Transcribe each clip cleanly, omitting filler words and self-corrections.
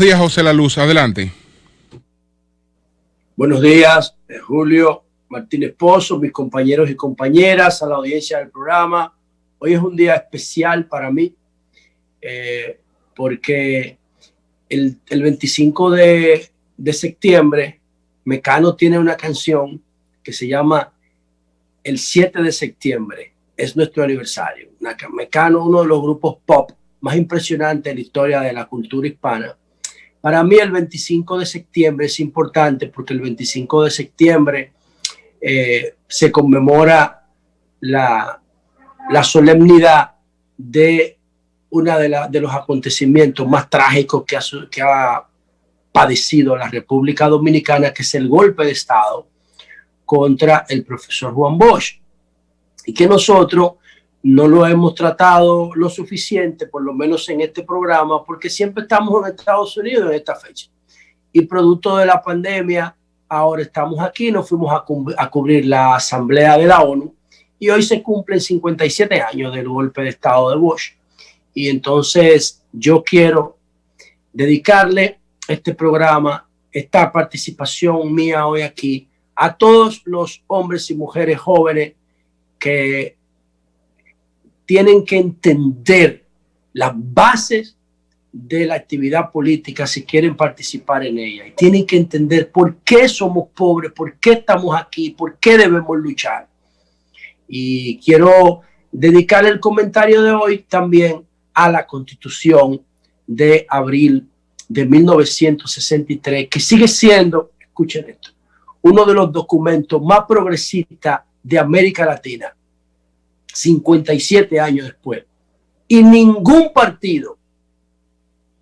días, José La Luz. Adelante. Buenos días, Julio Martínez Pozo, mis compañeros y compañeras, a la audiencia del programa. Hoy es un día especial para mí porque el 25 de septiembre Mecano tiene una canción que se llama El 7 de septiembre. Es nuestro aniversario. Mecano, uno de los grupos pop más impresionantes en la historia de la cultura hispana. Para mí el 25 de septiembre es importante porque el 25 de septiembre se conmemora la solemnidad de uno de los acontecimientos más trágicos que ha padecido la República Dominicana, que es el golpe de Estado contra el profesor Juan Bosch, y que nosotros no lo hemos tratado lo suficiente, por lo menos en este programa, porque siempre estamos en Estados Unidos en esta fecha. Y producto de la pandemia, ahora estamos aquí, nos fuimos a cubrir la Asamblea de la ONU, y hoy se cumplen 57 años del golpe de Estado de Bosch. Y entonces yo quiero dedicarle este programa, esta participación mía hoy aquí, a todos los hombres y mujeres jóvenes que tienen que entender las bases de la actividad política si quieren participar en ella. Y tienen que entender por qué somos pobres, por qué estamos aquí, por qué debemos luchar. Y quiero dedicar el comentario de hoy también a la Constitución de abril de 1963, que sigue siendo, escuchen esto, uno de los documentos más progresistas de América Latina, 57 años después. Y ningún partido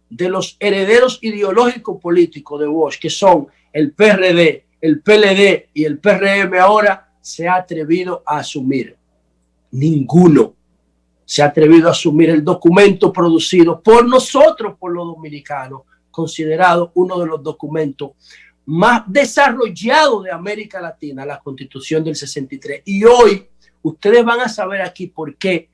de los herederos ideológicos políticos de Bosch, que son el PRD, el PLD y el PRM ahora, se ha atrevido a asumir. Ninguno se ha atrevido a asumir el documento producido por nosotros, por los dominicanos, considerado uno de los documentos más desarrollados de América Latina, la Constitución del 63. Y hoy ustedes van a saber aquí por qué,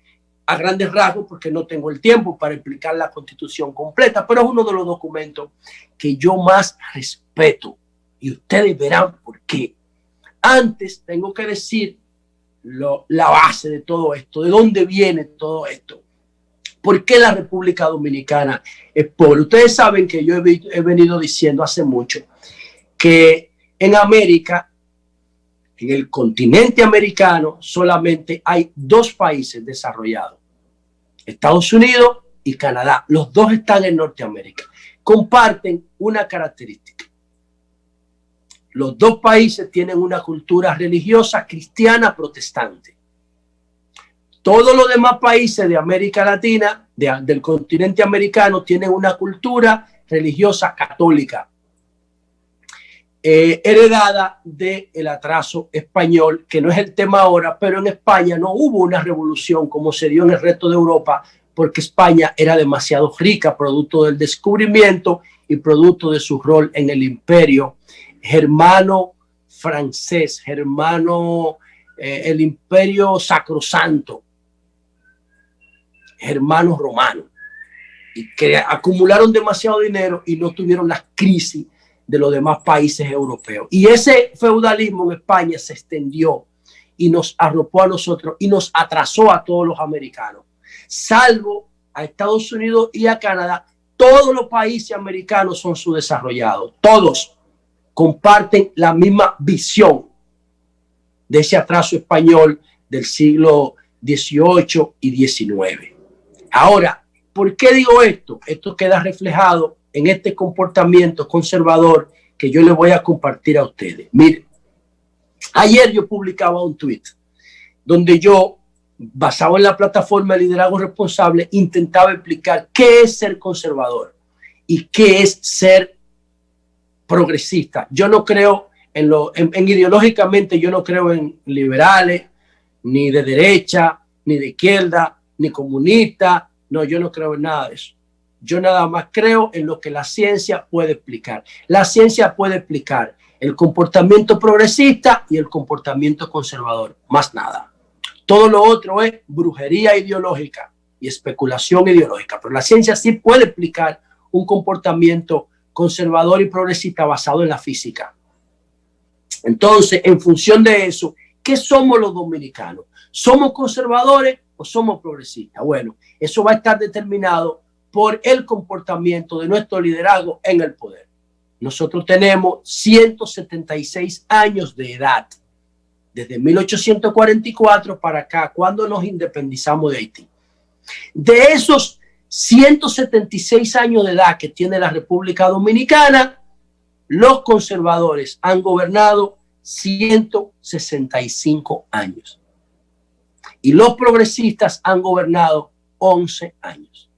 a grandes rasgos, porque no tengo el tiempo para explicar la Constitución completa, pero es uno de los documentos que yo más respeto. Y ustedes verán por qué. Antes tengo que decir la base de todo esto, de dónde viene todo esto. ¿Por qué la República Dominicana es pobre? Ustedes saben que yo he venido diciendo hace mucho que en América, en el continente americano, solamente hay dos países desarrollados: Estados Unidos y Canadá. Los dos están en Norteamérica. Comparten una característica. Los dos países tienen una cultura religiosa cristiana protestante. Todos los demás países de América Latina, del continente americano, tienen una cultura religiosa católica, heredada del atraso español, que no es el tema ahora, pero en España no hubo una revolución como se dio en el resto de Europa, porque España era demasiado rica, producto del descubrimiento y producto de su rol en el imperio germano francés, el imperio sacrosanto, germano romano, y que acumularon demasiado dinero y no tuvieron las crisis de los demás países europeos. Y ese feudalismo en España se extendió y nos arropó a nosotros y nos atrasó a todos los americanos, salvo a Estados Unidos y a Canadá. Todos los países americanos son subdesarrollados, todos comparten la misma visión de ese atraso español del siglo XVIII y XIX. Ahora, ¿por qué digo esto? Esto queda reflejado en este comportamiento conservador que yo les voy a compartir a ustedes. Miren, ayer yo publicaba un tweet donde yo, basado en la plataforma de liderazgo responsable, intentaba explicar qué es ser conservador y qué es ser progresista. Yo no creo en ideológicamente, yo no creo en liberales, ni de derecha, ni de izquierda, ni comunista. No, yo no creo en nada de eso. Yo nada más creo en lo que la ciencia puede explicar. La ciencia puede explicar el comportamiento progresista y el comportamiento conservador, más nada. Todo lo otro es brujería ideológica y especulación ideológica, pero la ciencia sí puede explicar un comportamiento conservador y progresista basado en la física. Entonces, en función de eso, ¿qué somos los dominicanos? ¿Somos conservadores o somos progresistas? Bueno, eso va a estar determinado por el comportamiento de nuestro liderazgo en el poder. Nosotros tenemos 176 años de edad, desde 1844 para acá, cuando nos independizamos de Haití. De esos 176 años de edad que tiene la República Dominicana, los conservadores han gobernado 165 años y los progresistas han gobernado 11 años.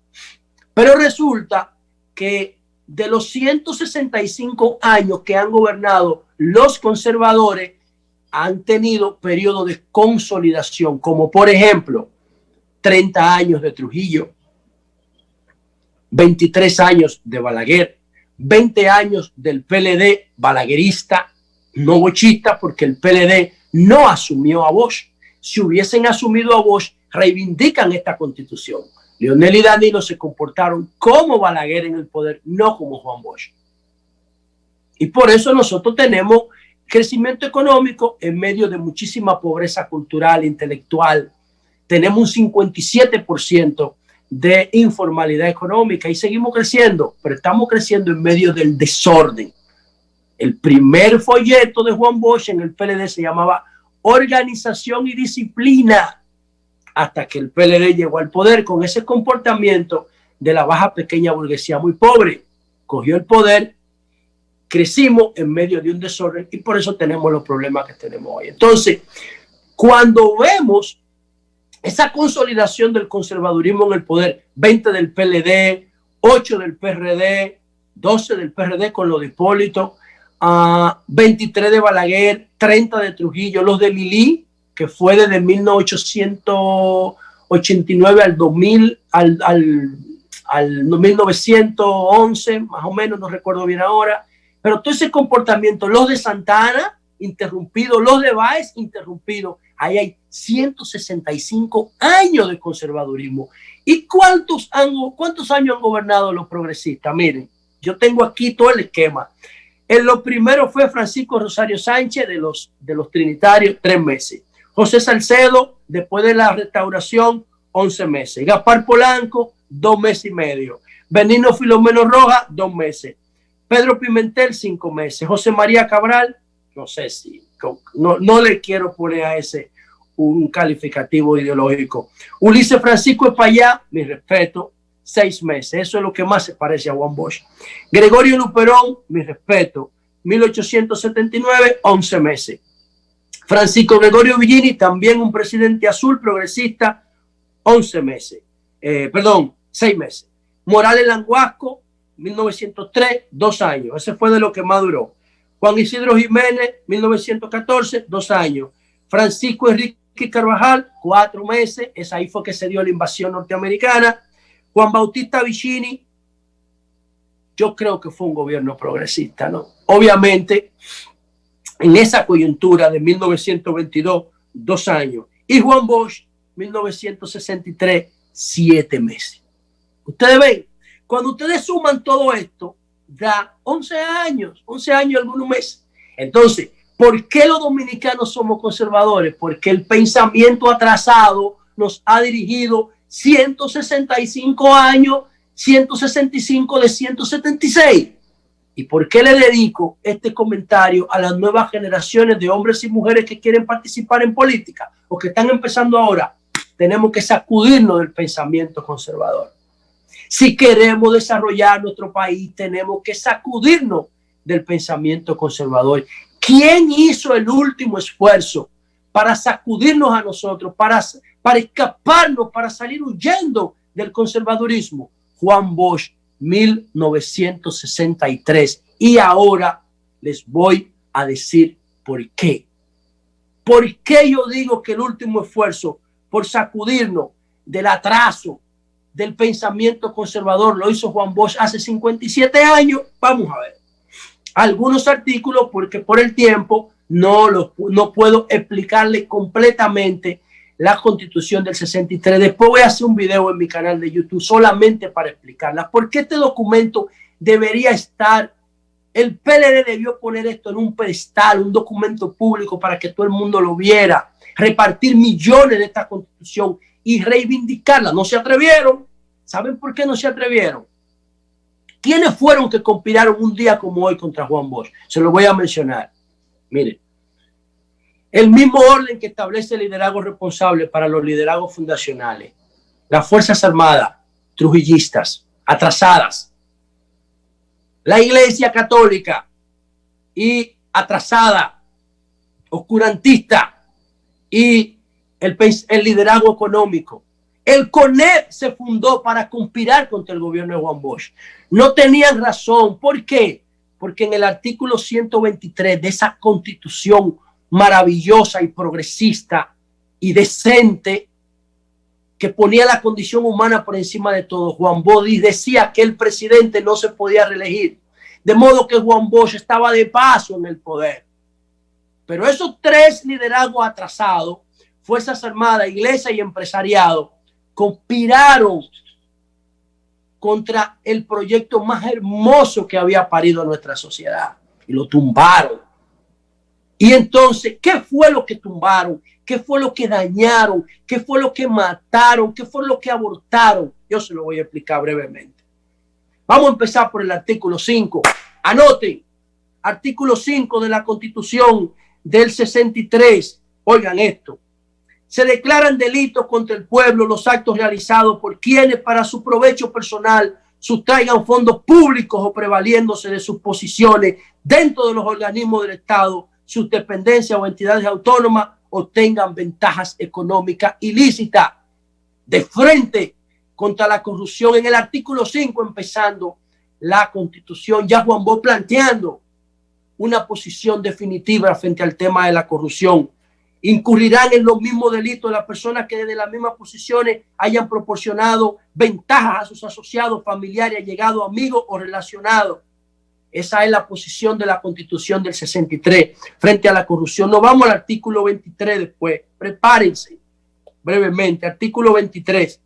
Pero resulta que de los 165 años que han gobernado los conservadores, han tenido periodos de consolidación, como por ejemplo 30 años de Trujillo, 23 años de Balaguer, 20 años del PLD balaguerista, no bochista, porque el PLD no asumió a Bosch. Si hubiesen asumido a Bosch, reivindican esta constitución. Leonel y Danilo se comportaron como Balaguer en el poder, no como Juan Bosch. Y por eso nosotros tenemos crecimiento económico en medio de muchísima pobreza cultural, intelectual. Tenemos un 57% de informalidad económica y seguimos creciendo, pero estamos creciendo en medio del desorden. El primer folleto de Juan Bosch en el PLD se llamaba Organización y Disciplina, hasta que el PLD llegó al poder con ese comportamiento de la baja pequeña burguesía muy pobre. Cogió el poder, crecimos en medio de un desorden y por eso tenemos los problemas que tenemos hoy. Entonces, cuando vemos esa consolidación del conservadurismo en el poder, 20 del PLD, 8 del PRD, 12 del PRD con lo de Hipólito, 23 de Balaguer, 30 de Trujillo, los de Lili, que fue desde 1889 al 2000, al 1911, más o menos, no recuerdo bien ahora, pero todo ese comportamiento, los de Santa Ana, interrumpido, los de Báez, interrumpido. Ahí hay 165 años de conservadurismo. ¿Y cuántos años han gobernado los progresistas? Miren, yo tengo aquí todo el esquema. En lo primero fue Francisco Rosario Sánchez de los Trinitarios, 3 meses. José Salcedo, después de la restauración, 11 meses. Gaspar Polanco, 2 meses y medio. Benigno Filomeno Rojas, 2 meses. Pedro Pimentel, 5 meses. José María Cabral, no sé si, no le quiero poner a ese un calificativo ideológico. Ulises Francisco Espaillá, mi respeto, 6 meses. Eso es lo que más se parece a Juan Bosch. Gregorio Luperón, mi respeto, 1879, 11 meses. Francisco Gregorio Villini, también un presidente azul progresista, 11 meses. 6 meses. Morales Languasco, 1903, 2 años. Ese fue de lo que más duró. Juan Isidro Jiménez, 1914, 2 años. Francisco Enrique Carvajal, 4 meses. Es ahí fue que se dio la invasión norteamericana. Juan Bautista Vicini, yo creo que fue un gobierno progresista, ¿no? Obviamente, en esa coyuntura de 1922, 2 años. Y Juan Bosch, 1963, 7 meses. Ustedes ven, cuando ustedes suman todo esto, da 11 años y algunos meses. Entonces, ¿por qué los dominicanos somos conservadores? Porque el pensamiento atrasado nos ha dirigido 165 años, 165 de 176. ¿Y por qué le dedico este comentario a las nuevas generaciones de hombres y mujeres que quieren participar en política o que están empezando ahora? Tenemos que sacudirnos del pensamiento conservador. Si queremos desarrollar nuestro país, tenemos que sacudirnos del pensamiento conservador. ¿Quién hizo el último esfuerzo para sacudirnos a nosotros, para escaparnos, para salir huyendo del conservadurismo? Juan Bosch, 1963. Y ahora les voy a decir por qué. ¿Por qué yo digo que el último esfuerzo por sacudirnos del atraso, del pensamiento conservador, lo hizo Juan Bosch hace 57 años? Vamos a ver algunos artículos, porque por el tiempo no puedo explicarle completamente la Constitución del 63. Después voy a hacer un video en mi canal de YouTube solamente para explicarla, porque este documento debería estar, el PLD debió poner esto en un pedestal, un documento público para que todo el mundo lo viera, repartir millones de esta constitución y reivindicarla. No se atrevieron. ¿Saben por qué no se atrevieron? ¿Quiénes fueron que conspiraron un día como hoy contra Juan Bosch? Se lo voy a mencionar. Miren, el mismo orden que establece el liderazgo responsable para los liderazgos fundacionales, las Fuerzas Armadas, trujillistas, atrasadas, la Iglesia Católica y atrasada, oscurantista, y el liderazgo económico. El CONEP se fundó para conspirar contra el gobierno de Juan Bosch. No tenían razón. ¿Por qué? Porque en el artículo 123 de esa constitución maravillosa y progresista y decente que ponía la condición humana por encima de todo, Juan Bosch decía que el presidente no se podía reelegir. De modo que Juan Bosch estaba de paso en el poder. Pero esos tres liderazgos atrasados, Fuerzas Armadas, Iglesia y empresariado, conspiraron contra el proyecto más hermoso que había parido nuestra sociedad y lo tumbaron. Y entonces, ¿qué fue lo que tumbaron? ¿Qué fue lo que dañaron? ¿Qué fue lo que mataron? ¿Qué fue lo que abortaron? Yo se lo voy a explicar brevemente. Vamos a empezar por el artículo 5. Anoten, artículo 5 de la Constitución del 63. Oigan esto. Se declaran delitos contra el pueblo los actos realizados por quienes para su provecho personal sustraigan fondos públicos o prevaliéndose de sus posiciones dentro de los organismos del Estado, sus dependencias o entidades autónomas obtengan ventajas económicas ilícitas. De frente contra la corrupción, en el artículo 5, empezando la Constitución, ya Juan Bosch planteando una posición definitiva frente al tema de la corrupción. Incurrirán en los mismos delitos las personas que desde las mismas posiciones hayan proporcionado ventajas a sus asociados, familiares, allegados, amigos o relacionados. Esa es la posición de la Constitución del 63 frente a la corrupción. Nos vamos al artículo 23 después. Prepárense brevemente. Artículo 23.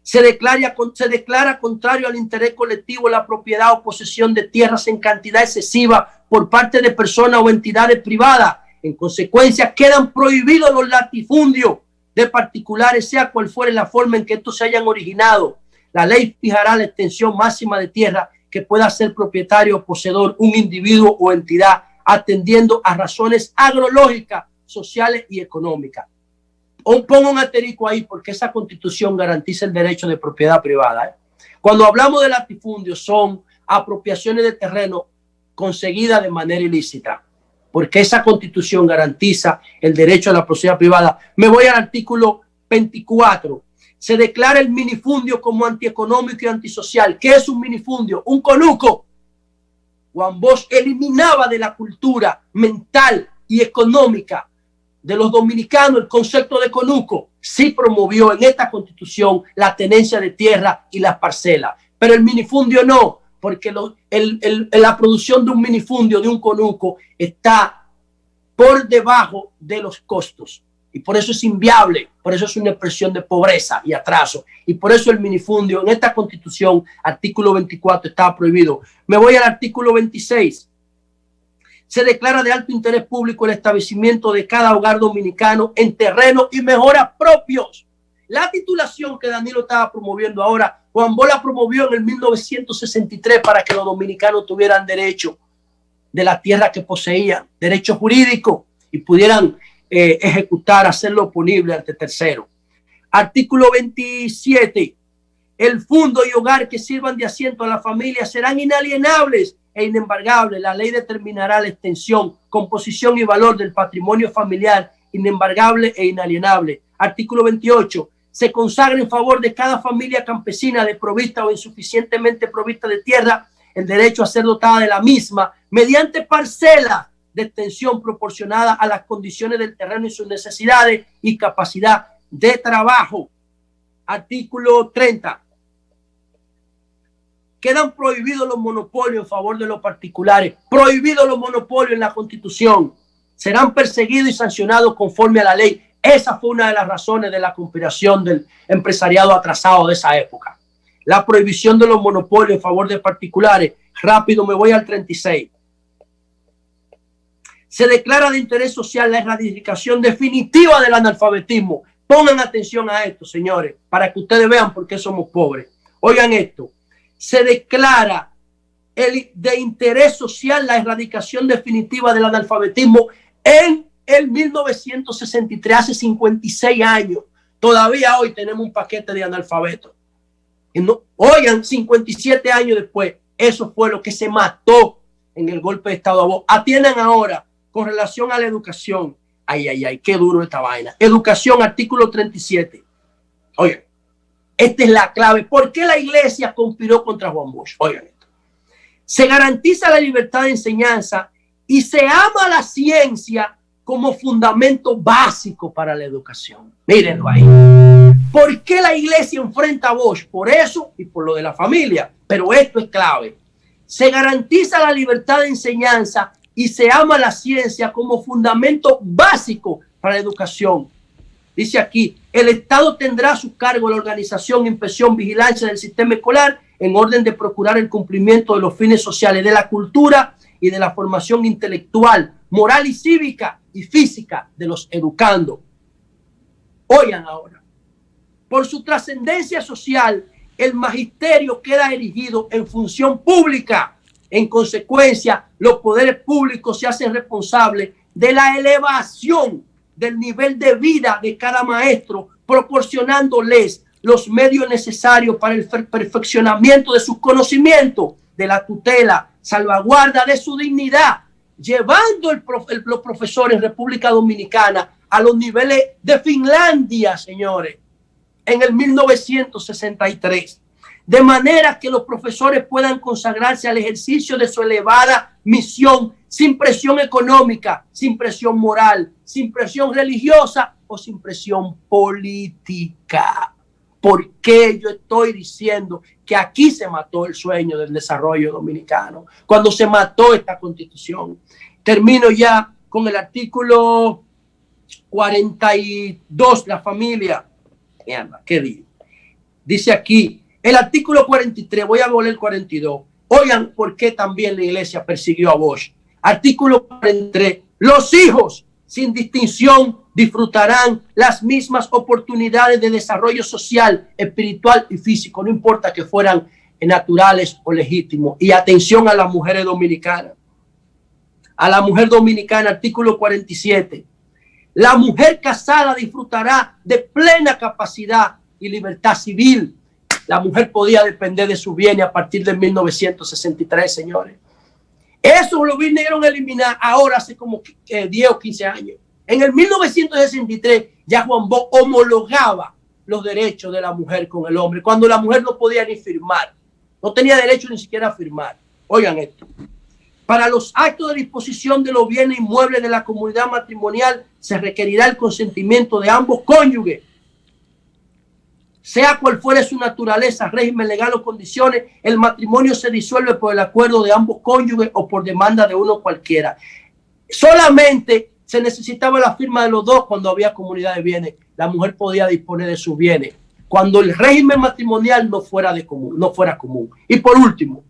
Se declara contrario al interés colectivo la propiedad o posesión de tierras en cantidad excesiva por parte de personas o entidades privadas. En consecuencia, quedan prohibidos los latifundios de particulares, sea cual fuere la forma en que estos se hayan originado. La ley fijará la extensión máxima de tierra que pueda ser propietario o poseedor un individuo o entidad, atendiendo a razones agrológicas, sociales y económicas. Pongo un asterisco ahí porque esa Constitución garantiza el derecho de propiedad privada. Cuando hablamos de latifundios, son apropiaciones de terreno conseguidas de manera ilícita, porque esa Constitución garantiza el derecho a la propiedad privada. Me voy al artículo 24. Se declara el minifundio como antieconómico y antisocial. ¿Qué es un minifundio? Un conuco. Juan Bosch eliminaba de la cultura mental y económica de los dominicanos el concepto de conuco. Sí promovió en esta Constitución la tenencia de tierra y las parcelas, pero el minifundio no, porque la producción de un minifundio, de un conuco, está por debajo de los costos. Y por eso es inviable, por eso es una expresión de pobreza y atraso. Y por eso el minifundio en esta Constitución, artículo 24, está prohibido. Me voy al artículo 26. Se declara de alto interés público el establecimiento de cada hogar dominicano en terrenos y mejoras propios. La titulación que Danilo estaba promoviendo ahora, Juan Bosch la promovió en el 1963 para que los dominicanos tuvieran derecho de la tierra que poseían, derecho jurídico, y pudieran ejecutar, hacerlo oponible ante tercero. Artículo 27. El fondo y hogar que sirvan de asiento a la familia serán inalienables e inembargables. La ley determinará la extensión, composición y valor del patrimonio familiar inembargable e inalienable. Artículo 28. Se consagra en favor de cada familia campesina desprovista o insuficientemente provista de tierra el derecho a ser dotada de la misma mediante parcela de extensión proporcionada a las condiciones del terreno y sus necesidades y capacidad de trabajo. Artículo 30. Quedan prohibidos los monopolios en favor de los particulares. Prohibidos los monopolios en la Constitución. Serán perseguidos y sancionados conforme a la ley. Esa fue una de las razones de la conspiración del empresariado atrasado de esa época. la prohibición de los monopolios en favor de particulares. Rápido, me voy al 36. Se declara de interés social la erradicación definitiva del analfabetismo. Pongan atención a esto, señores, para que ustedes vean por qué somos pobres. Oigan esto. Se declara de interés social la erradicación definitiva del analfabetismo en el 1963, hace 56 años. Todavía hoy tenemos un paquete de analfabetos. Y no, oigan, 57 años después, eso fue lo que se mató en el golpe de Estado. Atiendan ahora con relación a la educación. Ay, ay, ay, qué duro esta vaina. Educación, artículo 37. Oigan, esta es la clave. ¿Por qué la iglesia conspiró contra Juan Bosch? Oigan esto. Se garantiza la libertad de enseñanza y se ama la ciencia como fundamento básico para la educación. Mírenlo ahí. ¿Por qué la iglesia enfrenta a Bosch? Por eso y por lo de la familia. Pero esto es clave. Se garantiza la libertad de enseñanza y se ama la ciencia como fundamento básico para la educación. Dice aquí, el Estado tendrá a su cargo la organización, inspección, vigilancia del sistema escolar en orden de procurar el cumplimiento de los fines sociales, de la cultura y de la formación intelectual, moral y cívica y física de los educandos. Oigan ahora, por su trascendencia social, el magisterio queda erigido en función pública. En consecuencia, los poderes públicos se hacen responsables de la elevación del nivel de vida de cada maestro, proporcionándoles los medios necesarios para el perfeccionamiento de sus conocimientos, de la tutela, salvaguarda de su dignidad, llevando los profesores en República Dominicana a los niveles de Finlandia, señores, en el 1963. De manera que los profesores puedan consagrarse al ejercicio de su elevada misión sin presión económica, sin presión moral, sin presión religiosa o sin presión política. ¿Por qué yo estoy diciendo que aquí se mató el sueño del desarrollo dominicano? Cuando se mató esta constitución. Termino ya con el artículo 42, la familia. Mierda, ¿qué digo? Dice aquí, el artículo 43, voy a volver el 42. Oigan por qué también la iglesia persiguió a Bosch. Artículo 43, los hijos sin distinción disfrutarán las mismas oportunidades de desarrollo social, espiritual y físico, no importa que fueran naturales o legítimos. Y atención a las mujeres dominicanas. A la mujer dominicana, artículo 47. La mujer casada disfrutará de plena capacidad y libertad civil. La mujer podía depender de su bienes a partir de 1963, señores. Eso lo vinieron a eliminar ahora hace como 10 o 15 años. En el 1963 ya Juan Bosch homologaba los derechos de la mujer con el hombre, cuando la mujer no podía ni firmar. No tenía derecho ni siquiera a firmar. Oigan esto. Para los actos de disposición de los bienes inmuebles de la comunidad matrimonial se requerirá el consentimiento de ambos cónyuges. Sea cual fuere su naturaleza, régimen legal o condiciones, el matrimonio se disuelve por el acuerdo de ambos cónyuges o por demanda de uno cualquiera. Solamente se necesitaba la firma de los dos cuando había comunidad de bienes. La mujer podía disponer de sus bienes cuando el régimen matrimonial no fuera común. Y por último,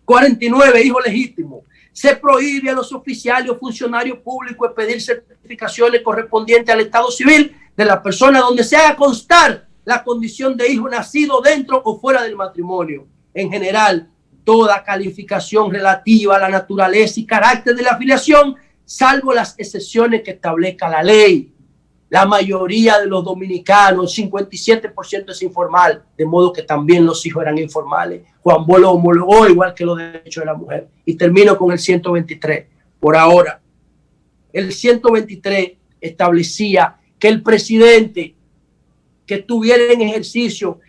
49, hijo legítimo. Se prohíbe a los oficiales o funcionarios públicos pedir certificaciones correspondientes al estado civil de la persona donde se haga constar la condición de hijo nacido dentro o fuera del matrimonio. En general, toda calificación relativa a la naturaleza y carácter de la afiliación, salvo las excepciones que establezca la ley. La mayoría de los dominicanos, 57% es informal, de modo que también los hijos eran informales. Juan Bosch lo homologó igual que los derechos de la mujer. Y termino con el 123. Por ahora, el 123 establecía que el presidente que estuviera en ejercicio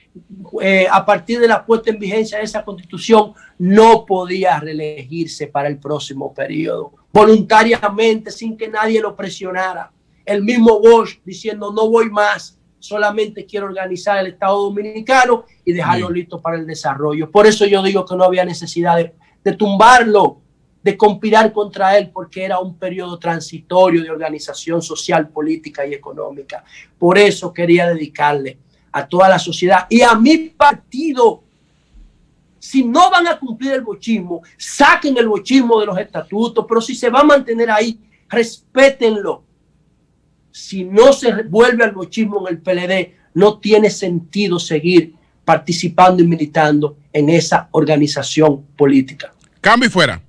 a partir de la puesta en vigencia de esa constitución no podía reelegirse para el próximo periodo, voluntariamente, sin que nadie lo presionara. El mismo Bosch diciendo no voy más, solamente quiero organizar el Estado Dominicano y dejarlo listo para el desarrollo. Por eso yo digo que no había necesidad de tumbarlo, de conspirar contra él, porque era un periodo transitorio de organización social, política y económica. Por eso quería dedicarle a toda la sociedad y a mi partido. Si no van a cumplir el bochismo, saquen el bochismo de los estatutos, pero si se va a mantener ahí, respétenlo. Si no se vuelve al bochismo en el PLD, no tiene sentido seguir participando y militando en esa organización política. Cambio y fuera.